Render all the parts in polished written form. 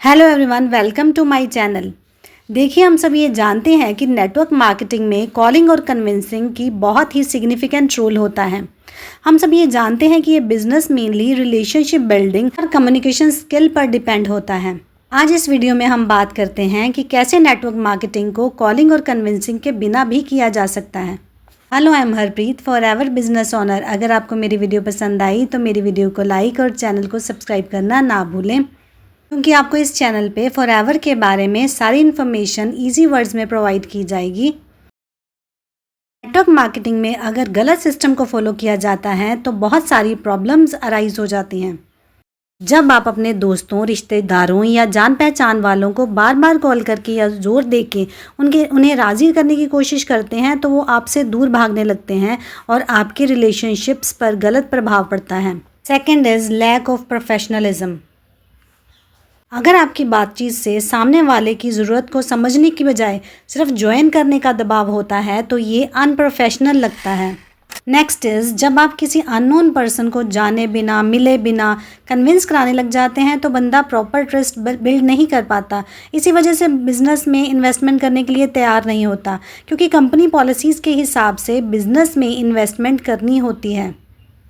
Hello everyone, welcome to my channel. देखिए, हम सब ये जानते हैं कि नेटवर्क मार्केटिंग में कॉलिंग और कन्विंसिंग की बहुत ही सिग्निफिकेंट रोल होता है। हम सब ये जानते हैं कि ये बिजनेस मेनली रिलेशनशिप बिल्डिंग और कम्युनिकेशन स्किल पर डिपेंड होता है। आज इस वीडियो में हम बात करते हैं कि कैसे नेटवर्क मार्केटिंग को कॉलिंग और कन्विंसिंग के बिना भी किया जा सकता है। Hello, I am Harpreet, forever business owner. अगर आपको मेरी वीडियो पसंद आई तो मेरी वीडियो को लाइक और चैनल को सब्सक्राइब करना ना भूलें, क्योंकि आपको इस चैनल पे फॉरएवर के बारे में सारी इन्फॉर्मेशन इजी वर्ड्स में प्रोवाइड की जाएगी। नेटवर्क मार्केटिंग में अगर गलत सिस्टम को फॉलो किया जाता है तो बहुत सारी प्रॉब्लम्स अराइज हो जाती हैं। जब आप अपने दोस्तों, रिश्तेदारों या जान पहचान वालों को बार बार कॉल करके या जोर दे के उन्हें राज़ी करने की कोशिश करते हैं तो वो आपसे दूर भागने लगते हैं और आपके रिलेशनशिप्स पर गलत प्रभाव पड़ता है। Second is lack of professionalism. अगर आपकी बातचीत से सामने वाले की ज़रूरत को समझने की बजाय सिर्फ ज्वाइन करने का दबाव होता है तो ये अनप्रोफेशनल लगता है। नेक्स्ट इज़, जब आप किसी अननोन पर्सन को जाने बिना, मिले बिना कन्विंस कराने लग जाते हैं तो बंदा प्रॉपर ट्रस्ट बिल्ड नहीं कर पाता। इसी वजह से बिज़नेस में इन्वेस्टमेंट करने के लिए तैयार नहीं होता, क्योंकि कंपनी पॉलिसीज़ के हिसाब से बिज़नेस में इन्वेस्टमेंट करनी होती है।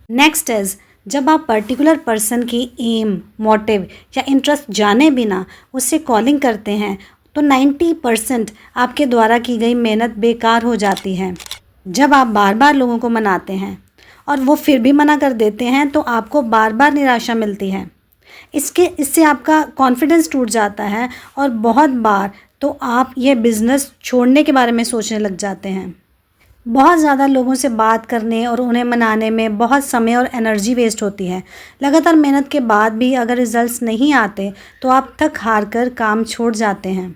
नेक्स्ट इज़, जब आप पर्टिकुलर पर्सन की एम, मोटिव या इंटरेस्ट जाने बिना उससे कॉलिंग करते हैं तो 90% आपके द्वारा की गई मेहनत बेकार हो जाती है। जब आप बार बार लोगों को मनाते हैं और वो फिर भी मना कर देते हैं तो आपको बार बार निराशा मिलती है। इससे आपका कॉन्फिडेंस टूट जाता है और बहुत बार तो आप ये बिज़नेस छोड़ने के बारे में सोचने लग जाते हैं। बहुत ज़्यादा लोगों से बात करने और उन्हें मनाने में बहुत समय और एनर्जी वेस्ट होती है। लगातार मेहनत के बाद भी अगर रिजल्ट्स नहीं आते तो आप थक हार कर काम छोड़ जाते हैं।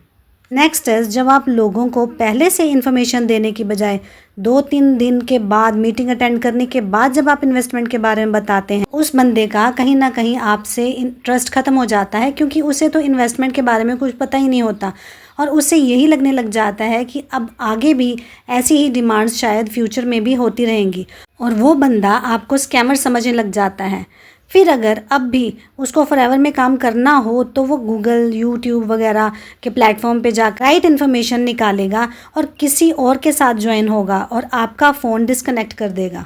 नेक्स्ट इज़, जब आप लोगों को पहले से इन्फॉर्मेशन देने की बजाय 2-3 दिन के बाद मीटिंग अटेंड करने के बाद जब आप इन्वेस्टमेंट के बारे में बताते हैं, उस बंदे का कहीं ना कहीं आपसे इंटरेस्ट ख़त्म हो जाता है, क्योंकि उसे तो इन्वेस्टमेंट के बारे में कुछ पता ही नहीं होता और उससे यही लगने लग जाता है कि अब आगे भी ऐसी ही डिमांड्स शायद फ्यूचर में भी होती रहेंगी और वो बंदा आपको स्कैमर समझने लग जाता है। फिर अगर अब भी उसको फॉरएवर में काम करना हो तो वो गूगल, यूट्यूब वगैरह के प्लेटफॉर्म पे जाकर राइट इन्फॉर्मेशन निकालेगा और किसी और के साथ ज्वाइन होगा और आपका फ़ोन डिस्कनेक्ट कर देगा।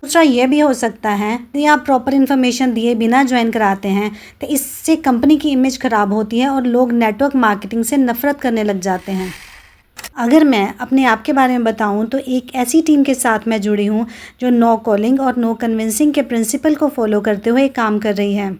दूसरा ये भी हो सकता है कि आप प्रॉपर इन्फॉर्मेशन दिए बिना ज्वाइन कराते हैं तो इससे कंपनी की इमेज ख़राब होती है और लोग नेटवर्क मार्केटिंग से नफ़रत करने लग जाते हैं। अगर मैं अपने आप के बारे में बताऊं तो एक ऐसी टीम के साथ मैं जुड़ी हूं जो नो कॉलिंग और नो कन्विंसिंग के प्रिंसिपल को फॉलो करते हुए काम कर रही है।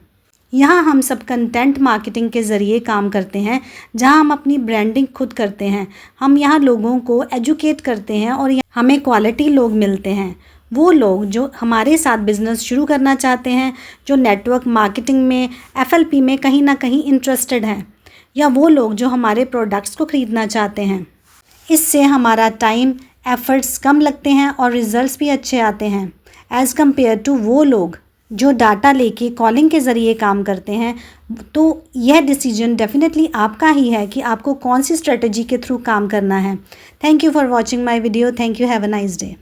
यहाँ हम सब कंटेंट मार्केटिंग के ज़रिए काम करते हैं, जहाँ हम अपनी ब्रांडिंग खुद करते हैं। हम यहाँ लोगों को एजुकेट करते हैं और हमें क्वालिटी लोग मिलते हैं। वो लोग जो हमारे साथ बिज़नेस शुरू करना चाहते हैं, जो नेटवर्क मार्केटिंग में, FLP में कहीं ना कहीं इंटरेस्टेड हैं, या वो लोग जो हमारे प्रोडक्ट्स को ख़रीदना चाहते हैं। इससे हमारा टाइम, एफ़र्ट्स कम लगते हैं और रिज़ल्ट्स भी अच्छे आते हैं एज़ कम्पेयर टू वो लोग जो डाटा लेके कॉलिंग के ज़रिए काम करते हैं। तो यह डिसीजन डेफिनेटली आपका ही है कि आपको कौन सी स्ट्रेटजी के थ्रू काम करना है। Thank you for watching my video. Thank you. Have a nice day.